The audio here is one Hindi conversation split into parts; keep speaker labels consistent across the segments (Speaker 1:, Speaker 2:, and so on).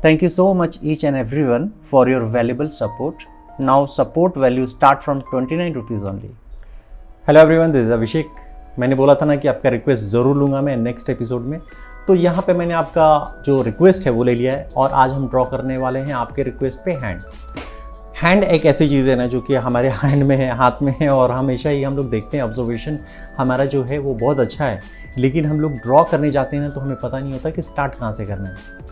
Speaker 1: Thank you so much each and everyone for your valuable support. Now support value start from 29 rupees only.
Speaker 2: Hello everyone, this is Abhishek. मैंने बोला था ना कि आपका रिक्वेस्ट ज़रूर लूँगा मैं नेक्स्ट एपिसोड में। तो यहाँ पे मैंने आपका जो रिक्वेस्ट है वो ले लिया है और आज हम ड्रॉ करने वाले हैं आपके रिक्वेस्ट पे हैंड एक ऐसी चीज़ है ना जो कि हमारे हैंड में है, हाथ में है, और हमेशा ही हम लोग देखते हैं ऑब्जर्वेशन हमारा जो है वो बहुत अच्छा है, लेकिन हम लोग ड्रॉ करने जाते हैं ना तो हमें पता नहीं होता कि स्टार्ट कहाँ से करना है।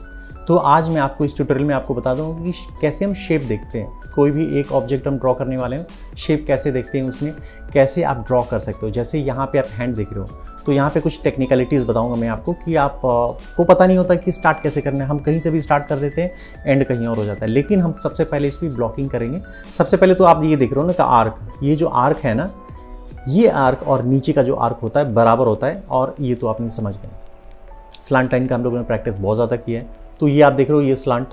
Speaker 2: तो आज मैं आपको इस ट्यूटोरियल में आपको बता दूंगा कि कैसे हम शेप देखते हैं। कोई भी एक ऑब्जेक्ट हम ड्रॉ करने वाले हैं, शेप कैसे देखते हैं, उसमें कैसे आप ड्रॉ कर सकते हो। जैसे यहाँ पे आप हैंड देख रहे हो तो यहाँ पे कुछ टेक्निकलिटीज़ बताऊंगा मैं आपको कि आप को पता नहीं होता कि स्टार्ट कैसे करना है। हम कहीं से भी स्टार्ट कर देते हैं, एंड कहीं और हो जाता है। लेकिन हम सबसे पहले इसकी ब्लॉकिंग करेंगे। सबसे पहले तो आप ये देख रहे हो ना कि आर्क, ये जो आर्क है ना, ये आर्क और नीचे का जो आर्क होता है बराबर होता है, और ये तो आपने समझ गए। स्लांट लाइन का हम लोगों ने प्रैक्टिस बहुत ज़्यादा किया है। तो ये आप देख रहे हो ये स्लांट,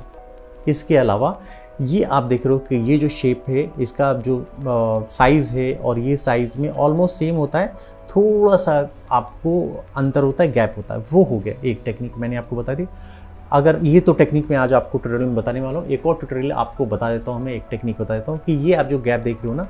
Speaker 2: इसके अलावा ये आप देख रहे हो कि ये जो शेप है इसका जो साइज़ है और ये साइज़ में ऑलमोस्ट सेम होता है, थोड़ा सा आपको अंतर होता है, गैप होता है। वो हो गया एक टेक्निक मैंने आपको बता दी। अगर ये तो टेक्निक मैं आज आपको ट्यूटोरियल में बताने वाला हूँ। एक और ट्यूटोरियल आपको बता देता हूँ, मैं एक टेक्निक बता देता हूँ कि ये आप जो गैप देख रहे हो ना,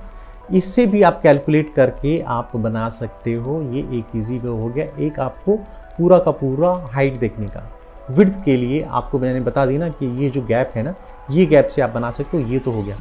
Speaker 2: इससे भी आप कैलकुलेट करके आप बना सकते हो। ये एक ईजी वे हो गया। एक आपको पूरा का पूरा हाइट देखने का, विड्थ के लिए आपको मैंने बता दी ना कि ये जो गैप है ना, ये गैप से आप बना सकते हो। ये तो हो गया।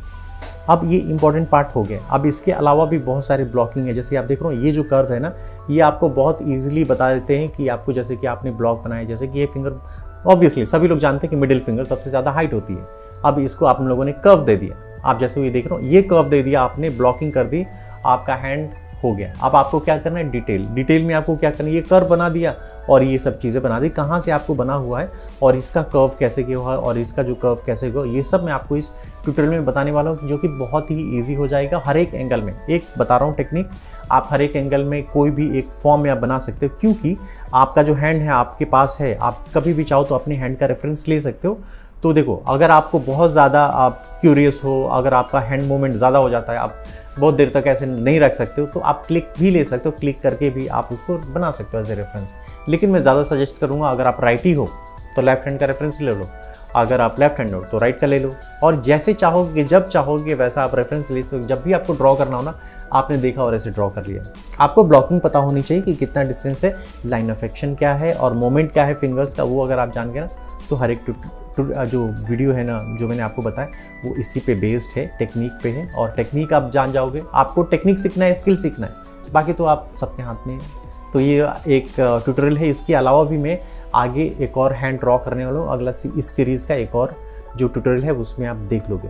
Speaker 2: अब ये इंपॉर्टेंट पार्ट हो गया। अब इसके अलावा भी बहुत सारे ब्लॉकिंग है। जैसे आप देख रहे हो ये जो कर्व है ना, ये आपको बहुत इजीली बता देते हैं कि आपको, जैसे कि आपने ब्लॉक बनाया, जैसे कि ये फिंगर, ऑब्वियसली सभी लोग जानते हैं कि मिडिल फिंगर सबसे ज़्यादा हाइट होती है। अब इसको आप लोगों ने कर्व दे दिया। आप जैसे ये देख रहे हो ये कर्व दे दिया आपने, ब्लॉकिंग कर दी, आपका हैंड हो गया। अब आपको क्या करना है, डिटेल में आपको क्या करना है, ये कर्व बना दिया और ये सब चीज़ें बना दी, कहाँ से आपको बना हुआ है और इसका कर्व कैसे किया हुआ है और इसका जो कर्व कैसे हुआ, ये सब मैं आपको इस ट्यूटोरियल में बताने वाला हूँ, जो कि बहुत ही ईजी हो जाएगा। हर एक एंगल में एक बता रहा हूँ टेक्निक, आप हर एक एंगल में कोई भी एक फॉर्म में आप बना सकते हो, क्योंकि आपका जो हैंड है आपके पास है। आप कभी भी चाहो तो अपने हैंड का रेफरेंस ले सकते हो। तो देखो, अगर आपको बहुत ज़्यादा आप क्यूरियस हो, अगर आपका हैंड मूवमेंट ज़्यादा हो जाता है, आप बहुत देर तक ऐसे नहीं रख सकते हो, तो आप क्लिक भी ले सकते हो। क्लिक करके भी आप उसको बना सकते हो एज ए रेफरेंस। लेकिन मैं ज़्यादा सजेस्ट करूँगा, अगर आप राइटी हो तो लेफ्ट हैंड का रेफरेंस ले लो, अगर आप लेफ्ट हैंड हो तो राइट का ले लो, और जैसे चाहोगे जब चाहोगे वैसा आप रेफरेंस ले सकते हो। जब भी आपको ड्रॉ करना हो ना, आपने देखा और ऐसे ड्रॉ कर लिया। आपको ब्लॉकिंग पता होनी चाहिए कि कितना डिस्टेंस है, लाइन ऑफ एक्शन क्या है और मोमेंट क्या है फिंगर्स का। वो अगर आप जान गए ना, तो हर एक जो वीडियो है ना जो मैंने आपको बताया वो इसी पे बेस्ड है, टेक्निक पे है। और टेक्निक आप जान जाओगे, आपको टेक्निक सीखना है, स्किल सीखना है, बाकी तो आप सबके हाथ में है। तो ये एक ट्यूटोरियल है। इसके अलावा भी मैं आगे एक और हैंड ड्रॉ करने वाला हूँ। अगला इस सीरीज़ का एक और जो ट्यूटोरियल है उसमें आप देख लोगे।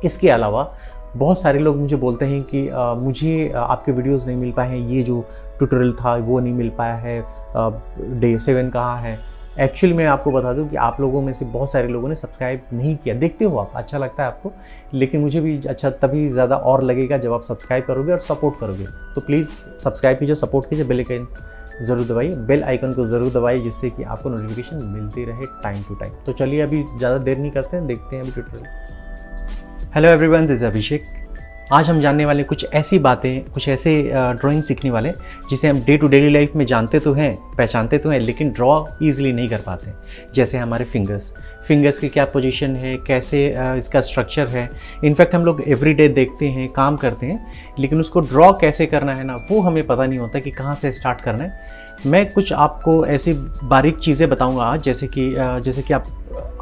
Speaker 2: इसके अलावा बहुत सारे लोग मुझे बोलते हैं कि मुझे आपके वीडियोस नहीं मिल पाए हैं, ये जो ट्यूटोरियल था वो नहीं मिल पाया है, डे 7 कहाँ है। एक्चुअली मैं आपको बता दूं कि आप लोगों में से बहुत सारे लोगों ने सब्सक्राइब नहीं किया। देखते हो आप, अच्छा लगता है आपको, लेकिन मुझे भी अच्छा तभी ज़्यादा और लगेगा जब आप सब्सक्राइब करोगे और सपोर्ट करोगे। तो प्लीज़ सब्सक्राइब कीजिए, सपोर्ट कीजिए, बेल आइकन ज़रूर दबाइए, बेल आइकन को ज़रूर दबाइए, जिससे कि आपको नोटिफिकेशन मिलती रहे टाइम टू टाइम। तो चलिए अभी ज़्यादा देर नहीं करते हैं, देखते हैं अभी tutorial.
Speaker 1: Hello everyone, this is Abhishek. आज हम जानने वाले कुछ ऐसी बातें, कुछ ऐसे ड्राइंग सीखने वाले जिसे हम डे टू डेली लाइफ में जानते तो हैं, पहचानते तो हैं, लेकिन ड्रॉ ईजिली नहीं कर पाते। जैसे हमारे फिंगर्स की क्या पोजीशन है, कैसे इसका स्ट्रक्चर है। इनफैक्ट हम लोग एवरीडे देखते हैं, काम करते हैं, लेकिन उसको ड्रॉ कैसे करना है ना, वो हमें पता नहीं होता कि कहाँ से स्टार्ट करना है। मैं कुछ आपको ऐसी बारीक चीज़ें बताऊँगा आज, जैसे कि आप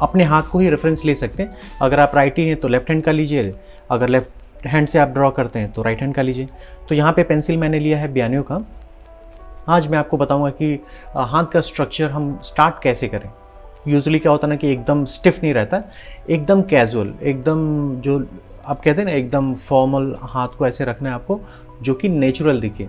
Speaker 1: अपने हाथ को ही रेफरेंस ले सकते हैं। अगर आप राइटी हैं तो लेफ्ट हैंड का लीजिए, अगर लेफ्ट हैंड से आप ड्रॉ करते हैं तो राइट हैंड का लीजिए। तो यहाँ पे पेंसिल मैंने लिया है बियानियो का। आज मैं आपको बताऊंगा कि हाथ का स्ट्रक्चर हम स्टार्ट कैसे करें। यूजुअली क्या होता है ना कि एकदम स्टिफ नहीं रहता, एकदम कैजुअल, एकदम जो आप कहते हैं ना एकदम फॉर्मल हाथ को ऐसे रखना है आपको, जो कि नेचुरल दिखे।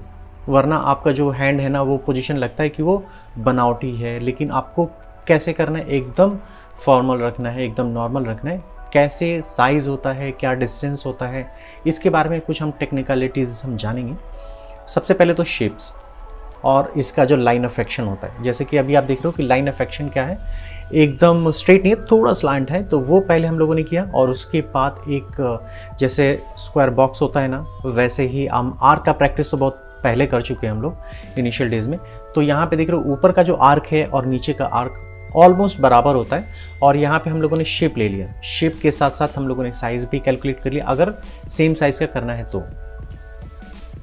Speaker 1: वरना आपका जो हैंड है ना वो पोजीशन लगता है कि वो बनावटी है। लेकिन आपको कैसे करना है, एकदम फॉर्मल रखना है, एकदम नॉर्मल रखना है। कैसे साइज़ होता है, क्या डिस्टेंस होता है, इसके बारे में कुछ हम टेक्निकलिटीज़ हम जानेंगे। सबसे पहले तो शेप्स और इसका जो लाइन ऑफ एक्शन होता है। जैसे कि अभी आप देख रहे हो कि लाइन ऑफ एक्शन क्या है, एकदम स्ट्रेट नहीं है, थोड़ा स्लांट है। तो वो पहले हम लोगों ने किया, और उसके बाद एक जैसे स्क्वायर बॉक्स होता है ना, वैसे ही हम आर्क का प्रैक्टिस तो बहुत पहले कर चुके हैं हम लोग इनिशियल डेज में। तो यहाँ पे देख रहे हो ऊपर का जो आर्क है और नीचे का आर्क ऑलमोस्ट बराबर होता है। और यहाँ पे हम लोगों ने शेप ले लिया, शेप के साथ साथ हम लोगों ने साइज़ भी कैलकुलेट कर लिया अगर सेम साइज़ का करना है तो।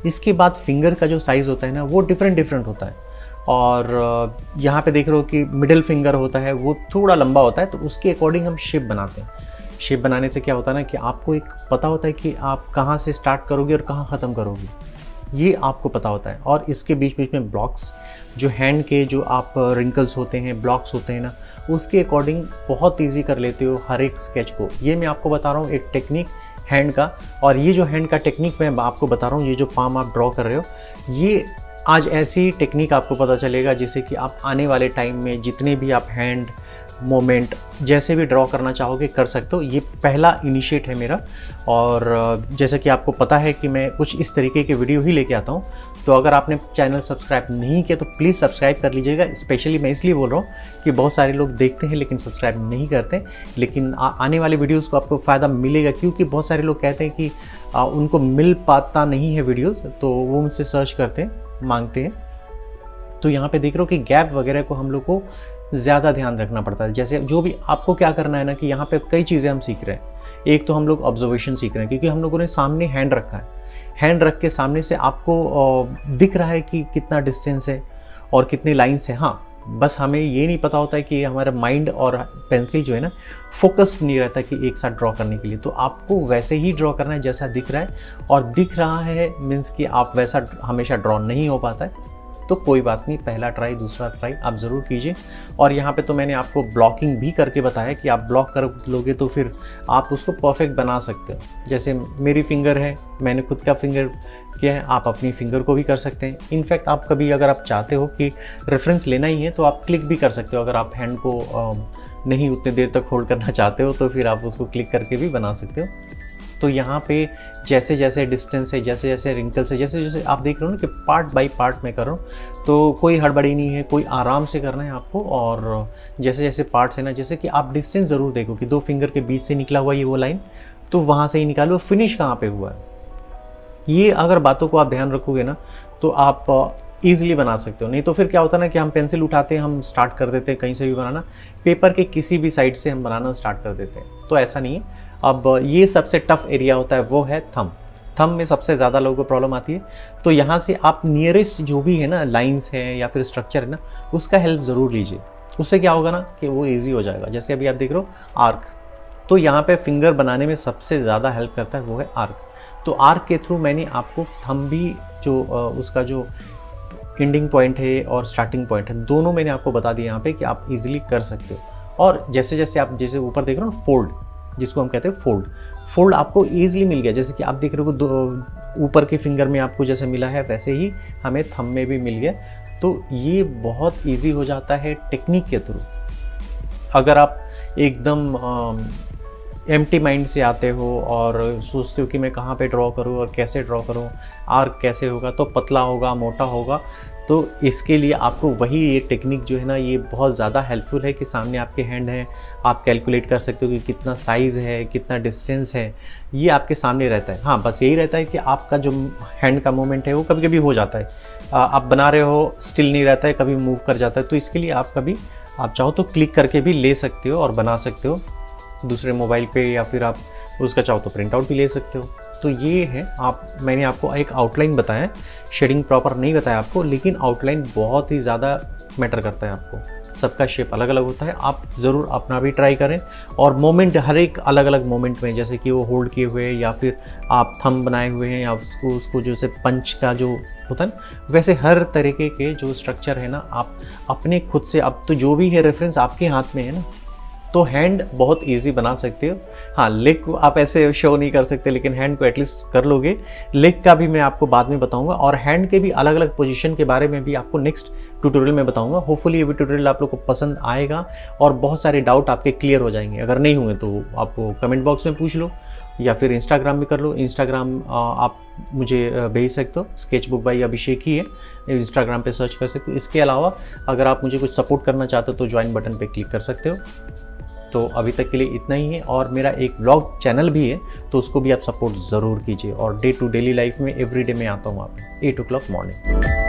Speaker 1: इसके बाद फिंगर का जो साइज़ होता है ना वो डिफरेंट होता है। और यहाँ पे देख रहे हो कि मिडिल फिंगर होता है वो थोड़ा लंबा होता है, तो उसके अकॉर्डिंग हम शेप बनाते हैं। शेप बनाने से क्या होता है ना कि आपको एक पता होता है कि आप कहाँ से स्टार्ट करोगे और कहाँ ख़त्म करोगे, ये आपको पता होता है। और इसके बीच बीच में ब्लॉक्स, जो हैंड के जो आप रिंकल्स होते हैं, ब्लॉक्स होते हैं ना, उसके अकॉर्डिंग बहुत ईजी कर लेते हो हर एक स्केच को। ये मैं आपको बता रहा हूँ एक टेक्निक हैंड का। और ये जो हैंड का टेक्निक मैं आपको बता रहा हूँ, ये जो पाम आप ड्रॉ कर रहे हो, ये आज ऐसी टेक्निक आपको पता चलेगा जिससे कि आप आने वाले टाइम में जितने भी आप हैंड मोमेंट जैसे भी ड्रॉ करना चाहोगे कर सकते हो। ये पहला इनिशिएट है मेरा। और जैसा कि आपको पता है कि मैं कुछ इस तरीके के वीडियो ही लेके आता हूँ, तो अगर आपने चैनल सब्सक्राइब नहीं किया तो प्लीज़ सब्सक्राइब कर लीजिएगा। स्पेशली मैं इसलिए बोल रहा हूँ कि बहुत सारे लोग देखते हैं लेकिन सब्सक्राइब नहीं करते, लेकिन आने वाले वीडियोज़ को आपको फ़ायदा मिलेगा, क्योंकि बहुत सारे लोग कहते हैं कि उनको मिल पाता नहीं है वीडियोज़, तो वो मुझसे सर्च करते हैं, मांगते हैं। तो यहाँ पे देख रहे हो कि गैप वगैरह को हम लोग को ज़्यादा ध्यान रखना पड़ता है। जैसे जो भी आपको क्या करना है ना कि यहाँ पे कई चीज़ें हम सीख रहे हैं। एक तो हम लोग ऑब्जर्वेशन सीख रहे हैं, क्योंकि हम लोगों ने सामने हैंड रखा है, हैंड रख के सामने से आपको दिख रहा है कि कितना डिस्टेंस है और कितनी लाइन्स है। हाँ, बस हमें ये नहीं पता होता है कि हमारा माइंड और पेंसिल जो है ना फोकस्ड नहीं रहता कि एक साथ ड्रॉ करने के लिए। तो आपको वैसे ही ड्रॉ करना है जैसा दिख रहा है, और दिख रहा है मीन्स कि आप वैसा हमेशा ड्रॉ नहीं हो पाता है, तो कोई बात नहीं, पहला ट्राई दूसरा ट्राई आप ज़रूर कीजिए। और यहाँ पे तो मैंने आपको ब्लॉकिंग भी करके बताया कि आप ब्लॉक कर लोगे तो फिर आप उसको परफेक्ट बना सकते हो। जैसे मेरी फिंगर है, मैंने खुद का फिंगर किया है, आप अपनी फिंगर को भी कर सकते हैं। इनफैक्ट आप कभी अगर आप चाहते हो कि रेफरेंस लेना ही है तो आप क्लिक भी कर सकते हो। अगर आप हैंड को नहीं उतने देर तक होल्ड करना चाहते हो तो फिर आप उसको क्लिक करके भी बना सकते हो। तो यहाँ पे जैसे जैसे डिस्टेंस है, जैसे जैसे रिंकल्स है, जैसे जैसे आप देख रहे हो ना कि पार्ट बाय पार्ट मैं कर रहा हूँ, तो कोई हड़बड़ी नहीं है, कोई आराम से करना है आपको। और जैसे जैसे पार्ट्स है ना, जैसे कि आप डिस्टेंस ज़रूर देखो कि 2 फिंगर के बीच से निकला हुआ ये वो लाइन, तो वहाँ से ही निकालो, फिनिश कहाँ पे हुआ है। ये अगर बातों को आप ध्यान रखोगे ना तो आप ईजिली बना सकते हो। नहीं तो फिर क्या होता है ना कि हम पेंसिल उठाते हैं, हम स्टार्ट कर देते हैं कहीं से भी बनाना, पेपर के किसी भी साइड से हम बनाना स्टार्ट कर देते हैं, तो ऐसा नहीं है। अब ये सबसे टफ एरिया होता है वो है थंब में सबसे ज़्यादा लोगों को प्रॉब्लम आती है। तो यहाँ से आप नियरेस्ट जो भी है ना लाइंस है या फिर स्ट्रक्चर है ना, उसका हेल्प ज़रूर लीजिए। उससे क्या होगा ना कि वो ईजी हो जाएगा। जैसे अभी आप देख रहे हो आर्क, तो यहाँ पे फिंगर बनाने में सबसे ज़्यादा हेल्प करता है वो है आर्क। तो आर्क के थ्रू मैंने आपको थंब भी जो उसका जो एंडिंग पॉइंट है और स्टार्टिंग पॉइंट है, दोनों मैंने आपको बता दिया यहाँ पे कि आप इजीली कर सकते हो। और जैसे जैसे आप जैसे ऊपर देख रहे हो ना फोल्ड, जिसको हम कहते हैं फोल्ड आपको ईजिली मिल गया। जैसे कि आप देख रहे हो ऊपर के फिंगर में आपको जैसे मिला है वैसे ही हमें थंब में भी मिल गया। तो ये बहुत ईजी हो जाता है टेक्निक के थ्रू। अगर आप एकदम एम्प्टी माइंड से आते हो और सोचते हो कि मैं कहाँ पे ड्रॉ करूँ और कैसे ड्रॉ करूँ, आर्क कैसे होगा, तो पतला होगा मोटा होगा, तो इसके लिए आपको वही ये टेक्निक जो है ना ये बहुत ज़्यादा हेल्पफुल है कि सामने आपके हैंड है, आप कैलकुलेट कर सकते हो कि कितना साइज़ है, कितना डिस्टेंस है, ये आपके सामने रहता है। हाँ, बस यही रहता है कि आपका जो हैंड का मूवमेंट है वो कभी कभी हो जाता है, आप बना रहे हो स्टिल नहीं रहता है, कभी मूव कर जाता है। तो इसके लिए आप कभी आप चाहो तो क्लिक करके भी ले सकते हो और बना सकते हो दूसरे मोबाइल पे, या फिर आप उसका चाहो तो प्रिंट आउट भी ले सकते हो। तो ये है, मैंने आपको एक आउटलाइन बताया, शेडिंग प्रॉपर नहीं बताया आपको, लेकिन आउटलाइन बहुत ही ज़्यादा मैटर करता है आपको। सबका शेप अलग अलग होता है, आप ज़रूर अपना भी ट्राई करें। और मोमेंट हर एक अलग अलग मोमेंट में, जैसे कि वो होल्ड किए हुए या फिर आप थंब बनाए हुए हैं या उसको जैसे पंच का जो होता है ना, वैसे हर तरीके के जो स्ट्रक्चर है ना आप अपने खुद से, अब तो जो भी है रेफरेंस आपके हाथ में है ना, तो हैंड बहुत इजी बना सकते हो। हाँ, लेग को आप ऐसे शो नहीं कर सकते, लेकिन हैंड को एटलीस्ट कर लोगे। लेग का भी मैं आपको बाद में बताऊंगा, और हैंड के भी अलग अलग पोजीशन के बारे में भी आपको नेक्स्ट ट्यूटोरियल में बताऊंगा। होपफुली ये भी ट्यूटोरियल आप लोग को पसंद आएगा और बहुत सारे डाउट आपके क्लियर हो जाएंगे। अगर नहीं हुए तो आप कमेंट बॉक्स में पूछ लो या फिर इंस्टाग्राम में कर लो। इंस्टाग्राम आप मुझे भेज सकते हो, स्केचबुक बाय अभिषेक ही है, इंस्टाग्राम पे सर्च कर सकते हो। इसके अलावा अगर आप मुझे कुछ सपोर्ट करना चाहते हो तो ज्वाइन बटन पे क्लिक कर सकते हो। तो अभी तक के लिए इतना ही है, और मेरा एक व्लॉग चैनल भी है तो उसको भी आप सपोर्ट ज़रूर कीजिए। और डे टू डेली लाइफ में एवरीडे में आता हूँ आप 8 o'clock मॉर्निंग।